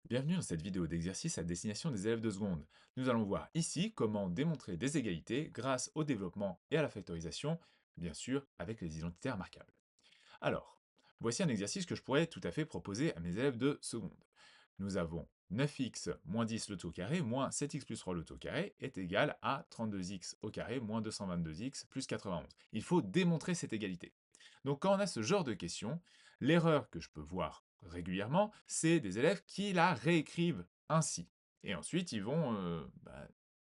Bienvenue dans cette vidéo d'exercice à destination des élèves de seconde. Nous allons voir ici comment démontrer des égalités grâce au développement et à la factorisation, bien sûr avec les identités remarquables. Alors, voici un exercice que je pourrais tout à fait proposer à mes élèves de seconde. Nous avons 9x moins 10 le tout au carré moins 7x plus 3 le tout au carré est égal à 32x au carré moins 222x plus 91. Il faut démontrer cette égalité. Donc quand on a ce genre de questions, l'erreur que je peux voir régulièrement, c'est des élèves qui la réécrivent ainsi. Et ensuite, ils vont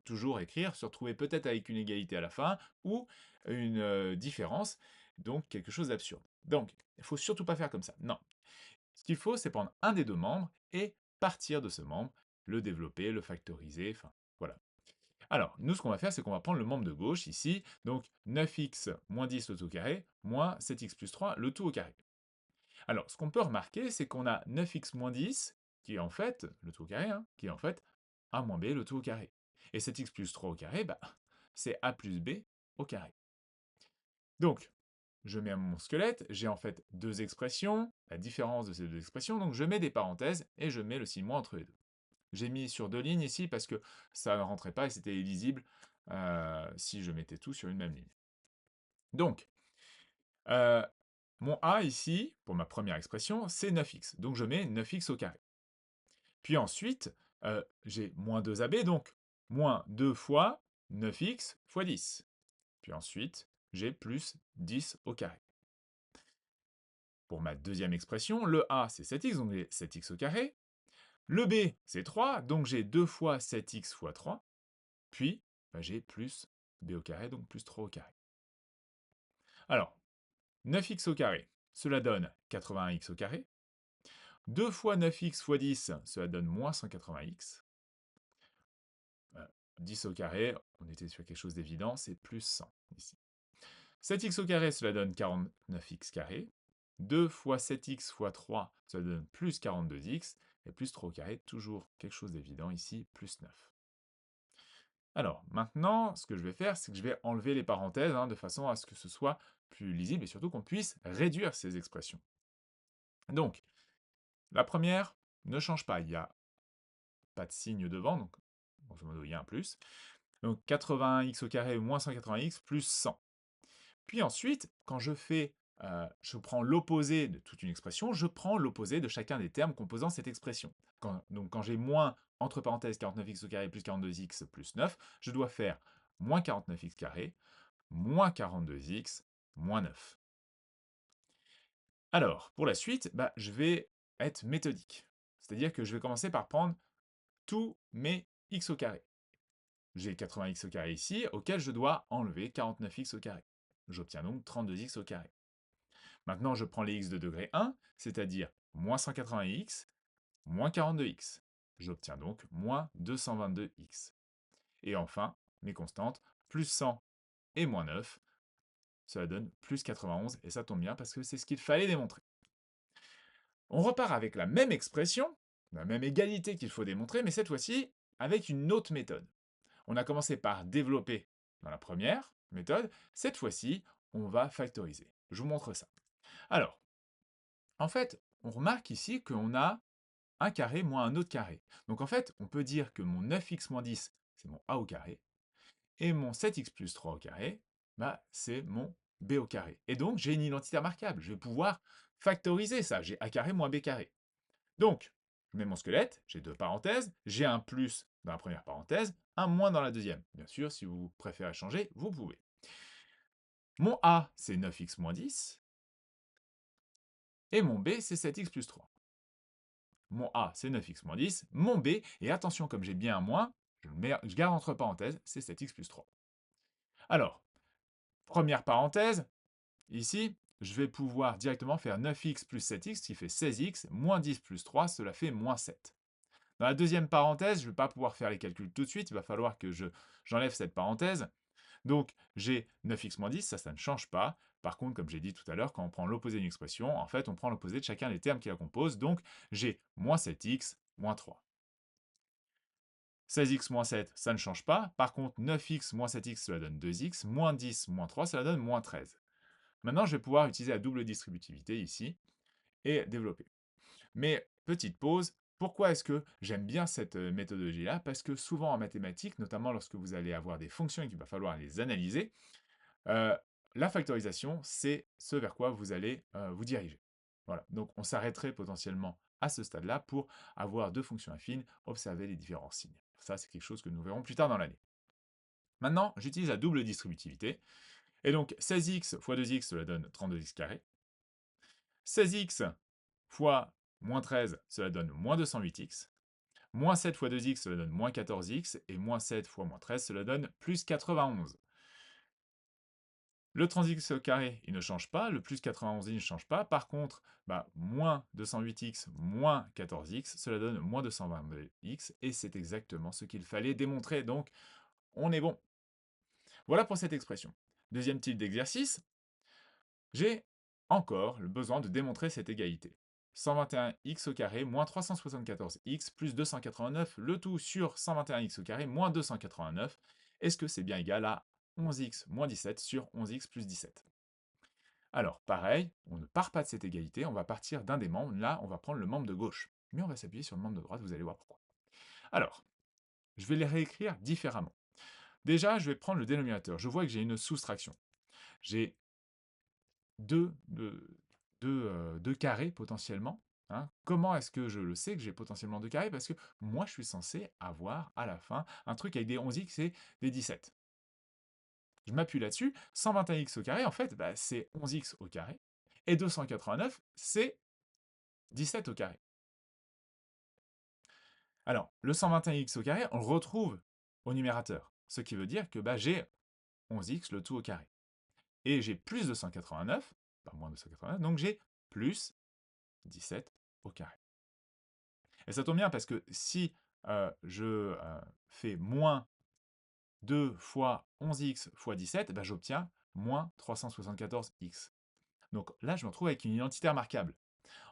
toujours écrire, se retrouver peut-être avec une égalité à la fin ou une différence, donc quelque chose d'absurde. Donc, il ne faut surtout pas faire comme ça. Non. Ce qu'il faut, c'est prendre un des deux membres et partir de ce membre, le développer, le factoriser, enfin, voilà. Alors, nous, ce qu'on va faire, c'est qu'on va prendre le membre de gauche, ici, donc 9x moins 10 le tout au carré, moins 7x plus 3 le tout au carré. Alors, ce qu'on peut remarquer, c'est qu'on a 9x moins 10, qui est en fait, le tout au carré, hein, qui est en fait a moins b le tout au carré. Et 7x plus 3 au carré, bah, c'est a plus b au carré. Donc, je mets mon squelette, j'ai en fait deux expressions, la différence de ces deux expressions, donc je mets des parenthèses et je mets le signe moins entre les deux. J'ai mis sur deux lignes ici parce que ça ne rentrait pas et c'était illisible si je mettais tout sur une même ligne. Donc, euh, mon a ici, pour ma première expression, c'est 9x. Donc je mets 9x au carré. Puis ensuite, j'ai moins 2ab, donc moins 2 fois 9x fois 10. Puis ensuite, j'ai plus 10 au carré. Pour ma deuxième expression, le a c'est 7x, donc j'ai 7x au carré. Le b c'est 3, donc j'ai 2 fois 7x fois 3. Puis, j'ai plus b au carré, donc plus 3 au carré. Alors, 9x au carré, cela donne 81x au carré. 2 fois 9x fois 10, cela donne moins 180x. 10 au carré, on était sur quelque chose d'évident, c'est plus 100 ici. 7x au carré, cela donne 49x carré. 2 fois 7x fois 3, cela donne plus 42x. Et plus 3 au carré, toujours quelque chose d'évident ici, plus 9. Alors, maintenant, ce que je vais faire, c'est que je vais enlever les parenthèses, de façon à ce que ce soit plus lisible et surtout qu'on puisse réduire ces expressions. Donc, la première ne change pas, il n'y a pas de signe devant, donc grosso modo, il y a un plus. Donc 80x au carré moins 180x plus 100. Puis ensuite, quand je prends l'opposé de toute une expression, je prends l'opposé de chacun des termes composant cette expression. Donc quand j'ai moins, entre parenthèses, 49x au carré plus 42x plus 9, je dois faire moins 49x carré, moins 42x, moins 9. Alors, pour la suite, je vais être méthodique. C'est-à-dire que je vais commencer par prendre tous mes x au carré. J'ai 80x au carré ici, auquel je dois enlever 49x au carré. J'obtiens donc 32x au carré. Maintenant, je prends les x de degré 1, c'est-à-dire moins 180x, moins 42x. J'obtiens donc moins 222x. Et enfin, mes constantes, plus 100 et moins 9, cela donne plus 91, et ça tombe bien parce que c'est ce qu'il fallait démontrer. On repart avec la même expression, la même égalité qu'il faut démontrer, mais cette fois-ci avec une autre méthode. On a commencé par développer dans la première méthode, cette fois-ci, on va factoriser. Je vous montre ça. Alors, en fait, on remarque ici qu'on a un carré moins un autre carré. Donc en fait, on peut dire que mon 9x moins 10, c'est mon a au carré, et mon 7x plus 3 au carré, c'est mon b au carré. Et donc, j'ai une identité remarquable. Je vais pouvoir factoriser ça. J'ai a carré moins b carré. Donc, je mets mon squelette, j'ai deux parenthèses, j'ai un plus dans la première parenthèse, un moins dans la deuxième. Bien sûr, si vous préférez changer, vous pouvez. Mon a, c'est 9x moins 10, et mon b, c'est 7x plus 3. Mon a, c'est 9x moins 10, mon b, et attention, comme j'ai bien un moins, je garde entre parenthèses, c'est 7x plus 3. Alors, première parenthèse, ici, je vais pouvoir directement faire 9x plus 7x, qui fait 16x, moins 10 plus 3, cela fait moins 7. Dans la deuxième parenthèse, je ne vais pas pouvoir faire les calculs tout de suite, il va falloir que j'enlève cette parenthèse. Donc j'ai 9x moins 10, ça ne change pas. Par contre, comme j'ai dit tout à l'heure, quand on prend l'opposé d'une expression, en fait, on prend l'opposé de chacun des termes qui la composent. Donc j'ai moins 7x moins 3. 16x moins 7, ça ne change pas. Par contre, 9x moins 7x, cela donne 2x. Moins 10 moins 3, cela donne moins 13. Maintenant, je vais pouvoir utiliser la double distributivité ici et développer. Mais petite pause, Pourquoi est-ce que j'aime bien cette méthodologie-là? Parce que souvent en mathématiques, notamment lorsque vous allez avoir des fonctions et qu'il va falloir les analyser, Heu, la factorisation, c'est ce vers quoi vous allez, vous diriger. Voilà, donc on s'arrêterait potentiellement à ce stade-là pour avoir 2 fonctions affines, observer les différents signes. Ça, c'est quelque chose que nous verrons plus tard dans l'année. Maintenant, j'utilise la double distributivité et donc 16x fois 2x, cela donne 32x². 16x fois -13, cela donne -208x. -7 fois 2x, cela donne -14x et -7 fois -13, cela donne +91. Le transx au carré, il ne change pas, le plus 91, il ne change pas. Par contre, bah, moins 208x moins 14x, cela donne moins 222x, et c'est exactement ce qu'il fallait démontrer, donc on est bon. Voilà pour cette expression. Deuxième type d'exercice, j'ai encore le besoin de démontrer cette égalité. 121x au carré moins 374x plus 289, le tout sur 121x au carré moins 289. Est-ce que c'est bien égal à 11x moins 17 sur 11x plus 17? Alors, pareil, on ne part pas de cette égalité, on va partir d'un des membres. Là, on va prendre le membre de gauche. Mais on va s'appuyer sur le membre de droite, vous allez voir pourquoi. Alors, je vais les réécrire différemment. Déjà, je vais prendre le dénominateur. Je vois que j'ai une soustraction. J'ai deux carrés potentiellement. Hein. Comment est-ce que je le sais que j'ai potentiellement deux carrés? Parce que moi, je suis censé avoir à la fin un truc avec des 11x et des 17. Je m'appuie là-dessus. 121x au carré, en fait, bah, c'est 11x au carré. Et 289, c'est 17 au carré. Alors, le 121x au carré, on le retrouve au numérateur. Ce qui veut dire que bah, j'ai 11x le tout au carré. Et j'ai plus 289, pas moins 289, donc j'ai plus 17 au carré. Et ça tombe bien parce que si je fais moins 2 fois 11x fois 17, bah, j'obtiens moins 374x. Donc là, je me retrouve avec une identité remarquable.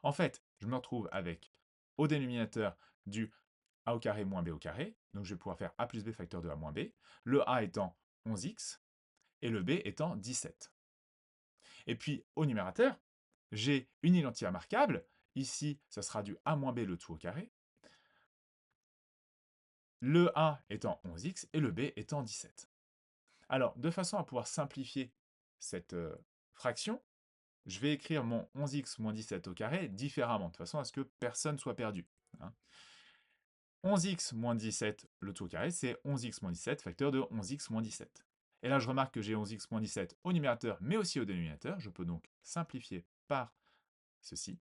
En fait, je me retrouve avec au dénominateur du a au carré moins b au carré. Donc je vais pouvoir faire a plus b facteur de a moins b. Le a étant 11x et le b étant 17. Et puis au numérateur, j'ai une identité remarquable. Ici, ça sera du a moins b le tout au carré. Le a étant 11x et le b étant 17. Alors, de façon à pouvoir simplifier cette fraction, je vais écrire mon 11x moins 17 au carré différemment, de façon à ce que personne ne soit perdu. Hein. 11x moins 17, le tout au carré, c'est 11x moins 17, facteur de 11x moins 17. Et là, je remarque que j'ai 11x moins 17 au numérateur, mais aussi au dénominateur. Je peux donc simplifier par ceci,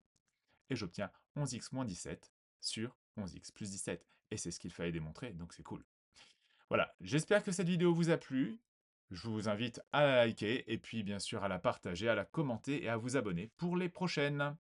et j'obtiens 11x moins 17 sur 11x plus 17. Et c'est ce qu'il fallait démontrer, donc c'est cool. Voilà, j'espère que cette vidéo vous a plu. Je vous invite à la liker, et puis bien sûr à la partager, à la commenter et à vous abonner pour les prochaines.